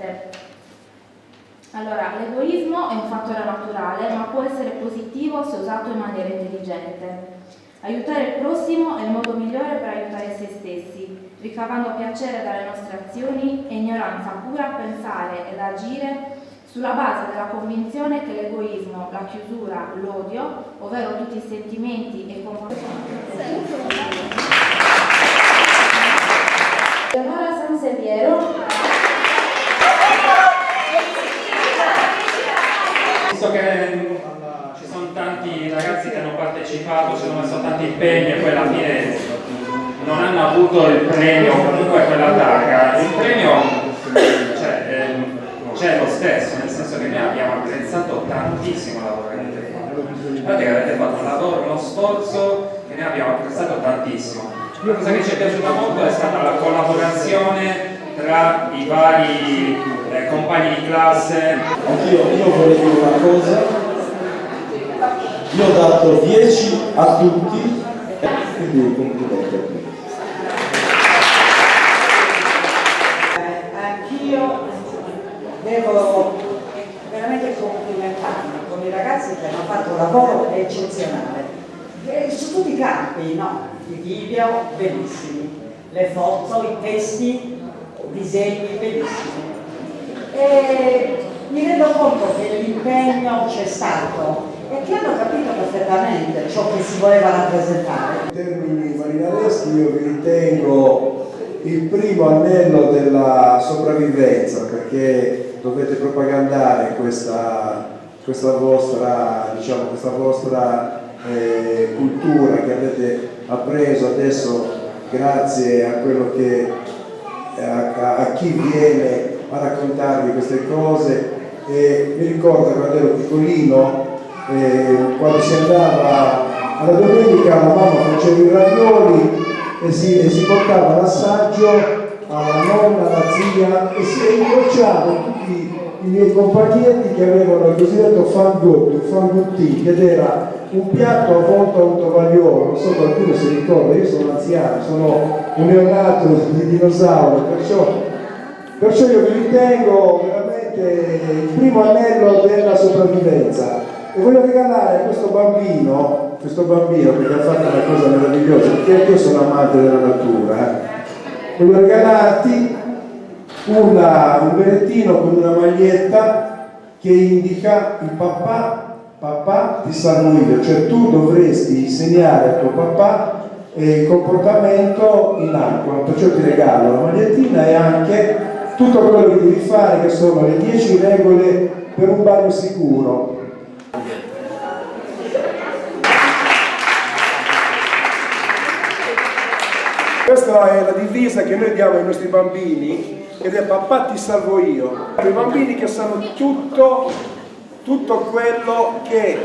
intelligente. Allora, l'egoismo è un fattore naturale, ma può essere positivo se usato in maniera intelligente. Aiutare il prossimo è il modo migliore per aiutare se stessi, ricavando piacere dalle nostre azioni e ignoranza pura a pensare ed agire sulla base della convinzione che l'egoismo, la chiusura, l'odio, ovvero tutti i sentimenti e comportamenti. Eleonora Sanseviero. Visto che ci sono tanti ragazzi che hanno partecipato, ci hanno messo tanti impegni e poi alla fine non hanno avuto il premio, comunque quella targa, il premio c'è lo stesso, nel senso che noi abbiamo apprezzato tantissimo il lavoro che avete fatto. Guardate che avete fatto un lavoro, uno sforzo che noi abbiamo apprezzato tantissimo. La cosa che ci è piaciuta molto è stata la collaborazione tra i vari compagni di classe. Io vorrei dire una cosa, io ho dato 10 a tutti e quindi complimenti a tutti. Anch'io devo veramente complimentarmi con i ragazzi che hanno fatto un lavoro eccezionale su tutti i campi, no? I video bellissimi, le foto, i testi, disegni bellissimi. E mi rendo conto che l'impegno c'è stato e che hanno capito perfettamente ciò che si voleva rappresentare. In termini marinareschi io vi ritengo il primo anello della sopravvivenza, perché dovete propagandare questa vostra, diciamo, questa vostra cultura che avete appreso adesso grazie a quello che a chi viene a raccontarvi queste cose. E mi ricordo quando ero piccolino, quando si andava alla domenica la mamma faceva i ravioli e si portava l'assaggio alla nonna, alla zia e si incrociavano tutti i miei compagnetti che avevano il cosiddetto fangotti, ed era un piatto avvolto a un tovagliolo. Non so, qualcuno si ricorda, io sono anziano, sono un neonato di dinosauro, perciò io vi ritengo veramente il primo anello della sopravvivenza. E voglio regalare a questo bambino perché ha fatto una cosa meravigliosa, perché io sono amante della natura, voglio regalarti un berrettino con una maglietta che indica il papà ti salvo io, cioè tu dovresti insegnare a tuo papà il comportamento in acqua, perciò ti regalo la magliettina e anche tutto quello che devi fare, che sono le 10 regole per un bagno sicuro. Questa è la divisa che noi diamo ai nostri bambini ed è papà ti salvo io. I bambini che sanno tutto quello che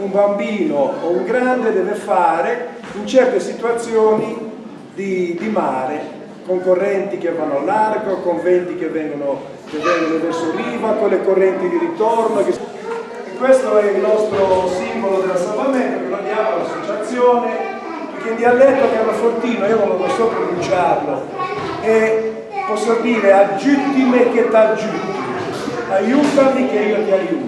un bambino o un grande deve fare in certe situazioni di mare, con correnti che vanno a largo, con venti che vengono verso riva, con le correnti di ritorno. E questo è il nostro simbolo del salvamento che lo diamo all'associazione, che in dialetto pianofortino, io non so pronunciarlo, e posso dire aggiuttime che t'aggiutti, aiutami che io ti aiuto.